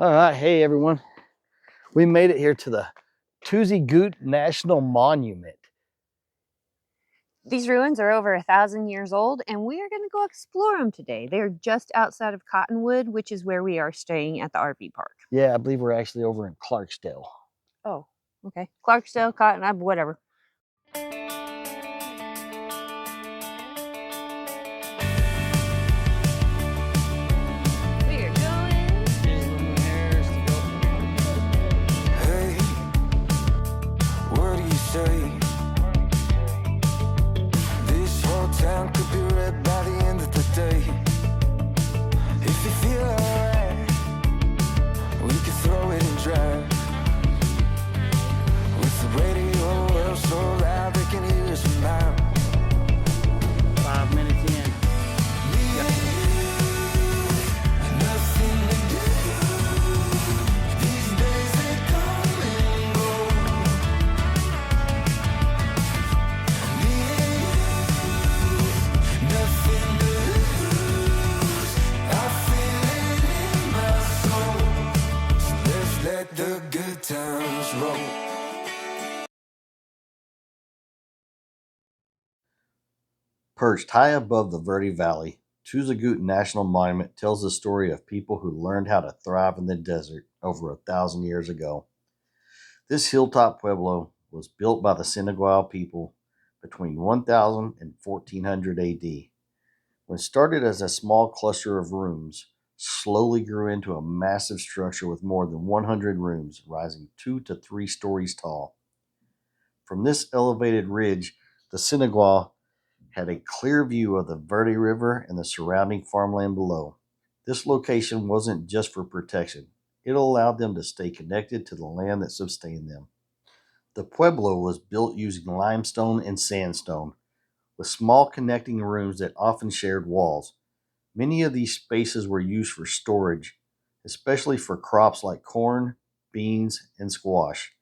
All right, hey everyone. We made it here to the Tuzigoot National Monument. These ruins are over 1,000 years old, and we are going to go explore them today. They're just outside of Cottonwood, which is where we are staying at the RV park. Yeah, I believe we're actually over in Clarksdale. Oh, okay. Clarksdale, Cotton, whatever. We're going. Hey, what do you say? This whole town could be red by the end of the day. If you feel alright, we could throw it and drive. With the radio world so loud they can hear us from miles. 5 minutes in. Nothing to do. These days they come and go. Me and you, nothing to lose. I feel it in my soul. So let's let the good times roll. Perched high above the Verde Valley, Tuzigoot National Monument tells the story of people who learned how to thrive in the desert over 1,000 years ago. This hilltop pueblo was built by the Senegal people between 1000 and 1400 AD. When started as a small cluster of rooms, slowly grew into a massive structure with more than 100 rooms, rising 2 to 3 stories tall. From this elevated ridge, the Senegal had a clear view of the Verde River and the surrounding farmland below. This location wasn't just for protection, it allowed them to stay connected to the land that sustained them. The pueblo was built using limestone and sandstone, with small connecting rooms that often shared walls. Many of these spaces were used for storage, especially for crops like corn, beans, and squash,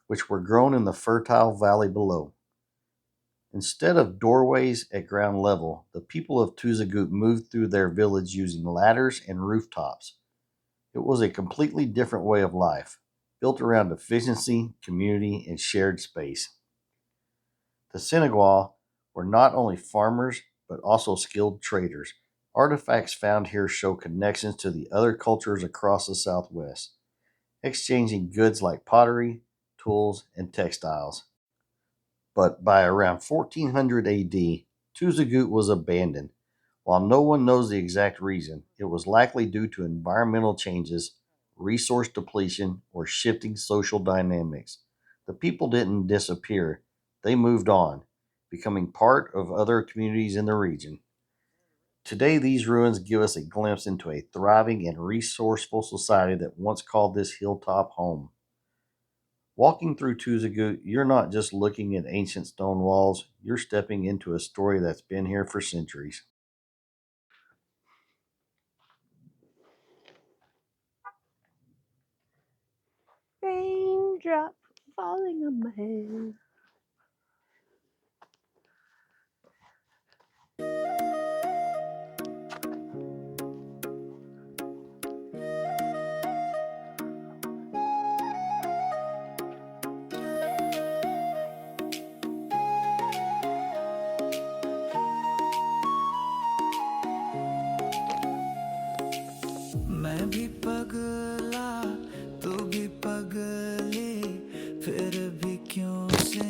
which were grown in the fertile valley below. Instead of doorways at ground level, the people of Tuzigoot moved through their village using ladders and rooftops. It was a completely different way of life, built around efficiency, community, and shared space. The Senegal were not only farmers, but also skilled traders. Artifacts found here show connections to the other cultures across the Southwest, exchanging goods like pottery, tools, and textiles. But by around 1400 AD, Tuzigoot was abandoned. While no one knows the exact reason, it was likely due to environmental changes, resource depletion, or shifting social dynamics. The people didn't disappear, they moved on, becoming part of other communities in the region. Today, these ruins give us a glimpse into a thriving and resourceful society that once called this hilltop home. Walking through Tuzigoot, you're not just looking at ancient stone walls, you're stepping into a story that's been here for centuries. Raindrop falling on my head. मैं भी पगला तू भी पगली फिर भी क्यों से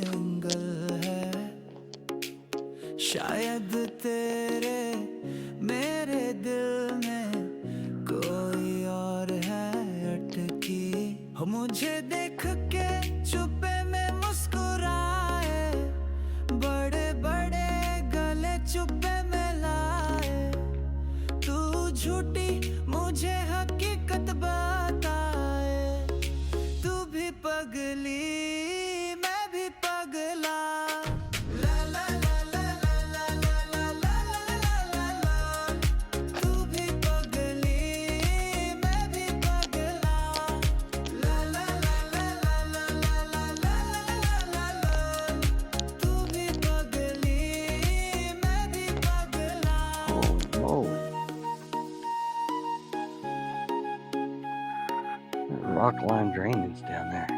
rock line drainage down there.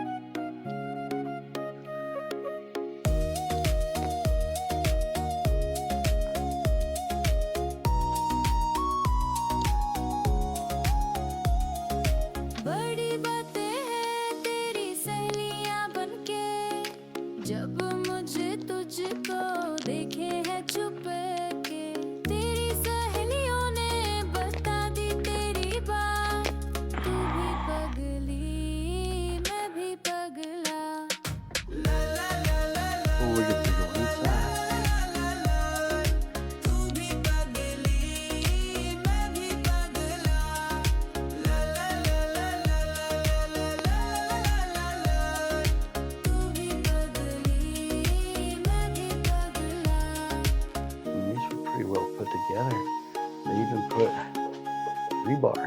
बड़ी बातें हैं तेरी सहेलियां बनके जब मुझे तुझको देखे है छुप के तेरी सहेलियों ने बता दी तेरी बात तू भी पगली मैं भी पगला ला ला ला ला Oh, we get to go inside. तू भी पगली मैं भी पगला ला ला ला ला ला ला ला ला तू भी पगली मैं भी पगला And these were pretty well put together. They even put rebar.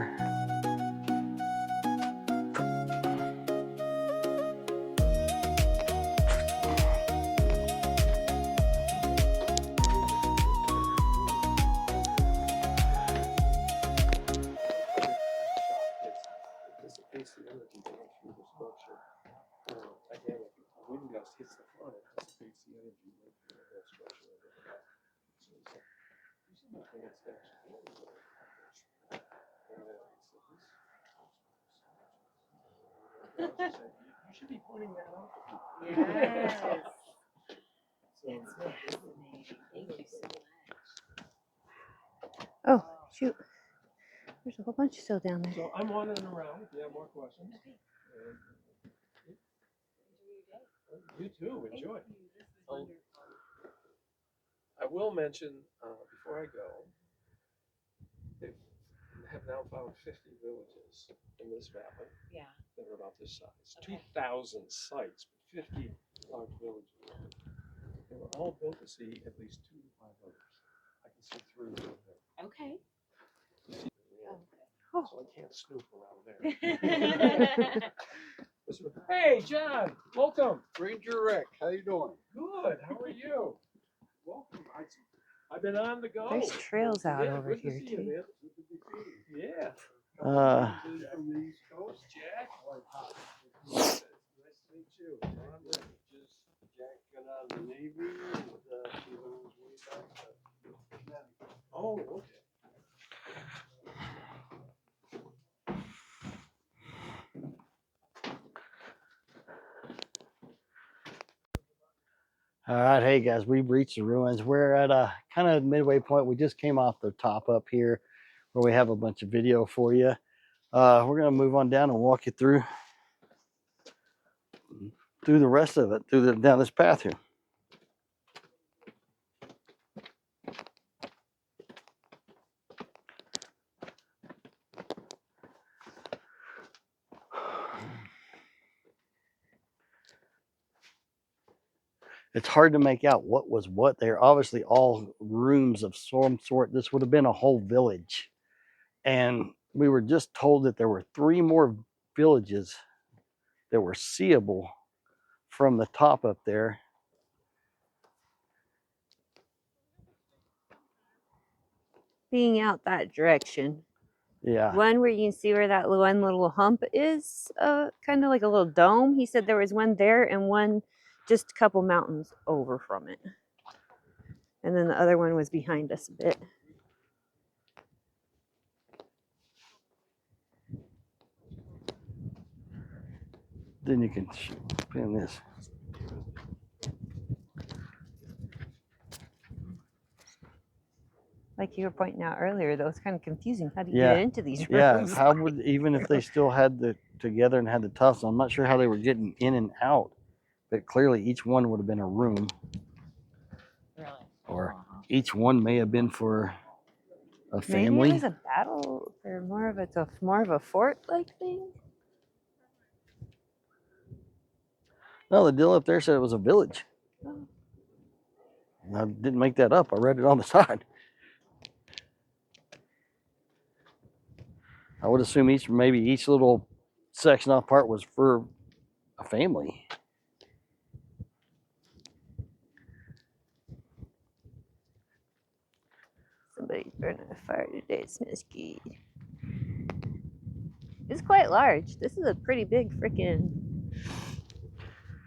Dissipates the energy going through the structure. Again, if the wind gust hits the front, it dissipates the energy going through the whole structure over the back. So it's like, there's some advanced actually. You should be pointing that out to people. Yes. So, It's fascinating. Thank you so much. Oh, shoot. There's a whole bunch still down there. so I'm wandering around. If you have more questions. You too. Enjoy. I will mention before I go, they have now found 50 villages in this valley Yeah. that are about this size. Okay. 2,000 sites, but 50 large villages. They were all built to see at least 2 to 5 others. I can see through there. Okay. Oh. So I can't snoop around there. Hey, John, welcome. Ranger Rick, how you doing? Good. How are you? Welcome. I've been on the go. There's trails out Yeah, over good to here see you, too. man. Yeah. From the East Coast? Jack. Nice to meet you. John Rick. Just Jack got out of the Navy and he was way back to Connecticut. Oh, okay. All right, hey guys, we've reached the ruins. We're at a kind of midway point. We just came off the top up here where we have a bunch of video for you. We're gonna move on down and walk you through the rest of it, down this path here. It's hard to make out what was what. They're obviously all rooms of some sort. This would have been a whole village. And we were just told that there were 3 more villages that were seeable from the top up there. Being out that direction. Yeah. One where you can see where that one little hump is, kind of like a little dome. He said there was one there and one just a couple mountains over from it. And then the other one was behind us a bit. Then you can pin this. Like you were pointing out earlier, though, it's kind of confusing. How do you Yeah. get into these Yeah, rooms? how would, even if they still had the together and had the tussle, I'm not sure how they were getting in and out, but clearly each one would have been a room, Really? or each one may have been for a Maybe family. it was a battle, or more of a fort-like thing. No, the deal up there said it was a village. Oh. I didn't make that up. I read it on the side. I would assume maybe each little section off part was for a family. Somebody's burning a fire today. It smells good. It's quite large. This is a pretty big freaking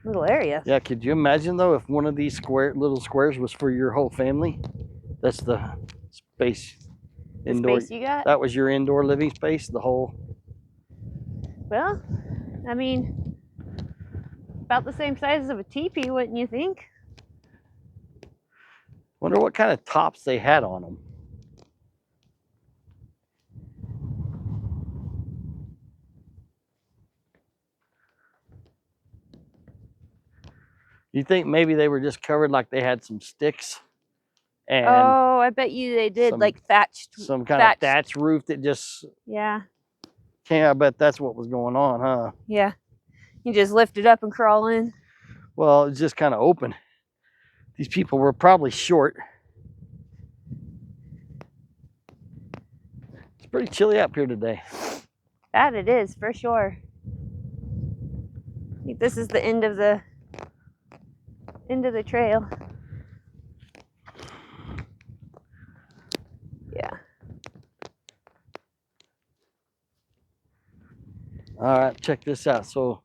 little area. Yeah, could you imagine though if one of these little squares was for your whole family? That's the space The indoor. space you got? That was your indoor living space, the whole. Well, I mean, about the same size of a teepee, wouldn't you think? Wonder what kind of tops they had on them. You think maybe they were just covered like they had some sticks and Oh, I bet you they did, some- like thatched. some kind of thatch roof that just Yeah, I bet that's what was going on, huh? yeah. You just lift it up and crawl in. Well, it's just kind of open. These people were probably short. It's pretty chilly up here today. That it is, for sure. I think this is the end of the trail. Yeah. All right, check this out. So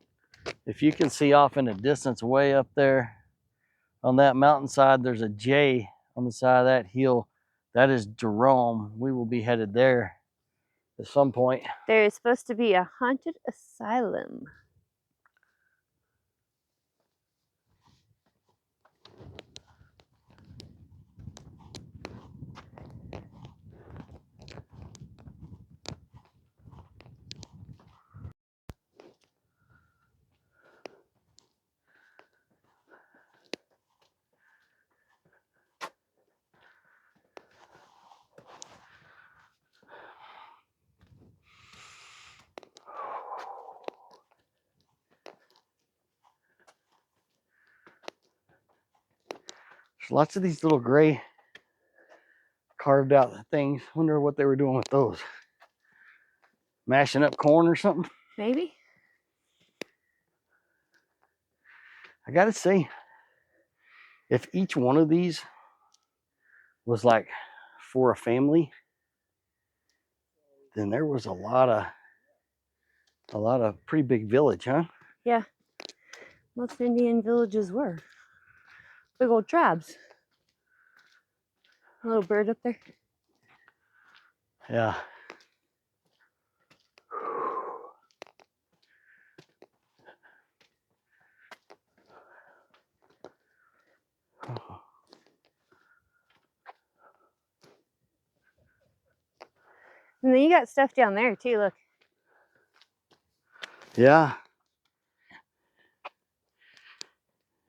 if you can see off in the distance way up there on that mountainside, there's a J on the side of that hill. That is Jerome. We will be headed there at some point. There is supposed to be a haunted asylum. There's lots of these little gray carved out things. Wonder what they were doing with those. Mashing up corn or something? Maybe? I gotta say, if each one of these was like for a family, then there was a lot of pretty big village, huh? Yeah. Most Indian villages were. Big old tribes. A little bird up there. Yeah. And then you got stuff down there too, look. Yeah.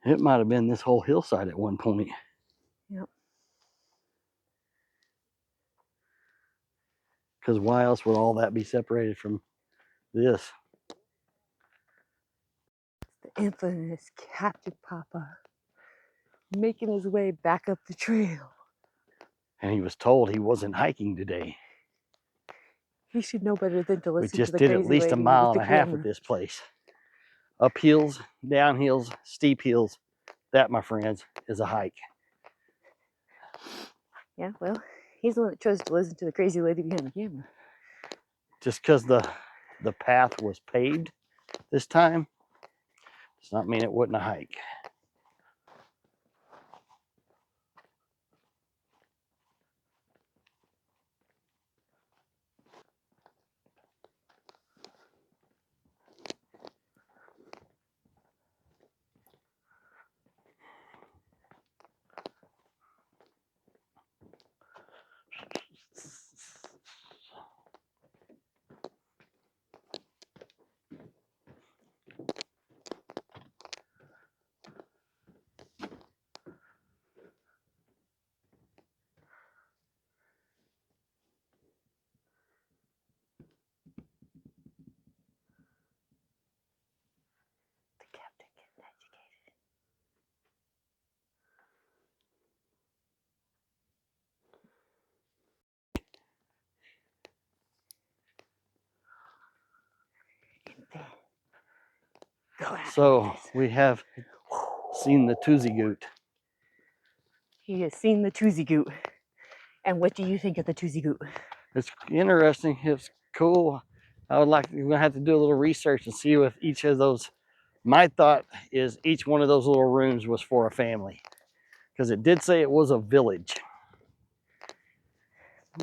It might have been this whole hillside at one point. Yep. Because why else would all that be separated from this? The infamous Captain Papa making his way back up the trail. And he was told he wasn't hiking today. He should know better than to We listen just to the did crazy at least a lady mile with and the a half camera. at this place. Up hills, down hills, steep hills. That, my friends, is a hike. Yeah, well, he's the one that chose to listen to the crazy lady behind the camera. Just because the path was paved this time does not mean it wasn't a hike. The captain getting educated. So we have seen the Tuzigoot. He has seen the Tuzigoot. And what do you think of the Tuzigoot? It's interesting. It's cool. we're gonna have to do a little research and see if each of those. My thought is each one of those little rooms was for a family, because it did say it was a village.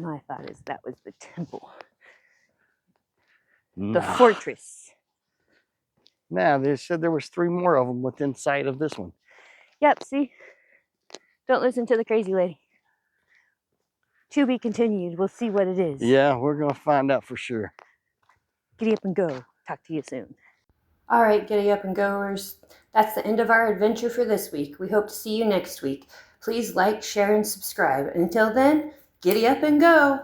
My thought is that was the temple, the Nah. fortress. Now they said there was 3 more of them within sight of this one. Yep, see? Don't listen to the crazy lady. To be continued. We'll see what it is. Yeah, we're gonna find out for sure. Giddy up and go. Talk to you soon. All right, giddy up and goers. That's the end of our adventure for this week. We hope to see you next week. Please like, share, and subscribe. And until then, giddy up and go.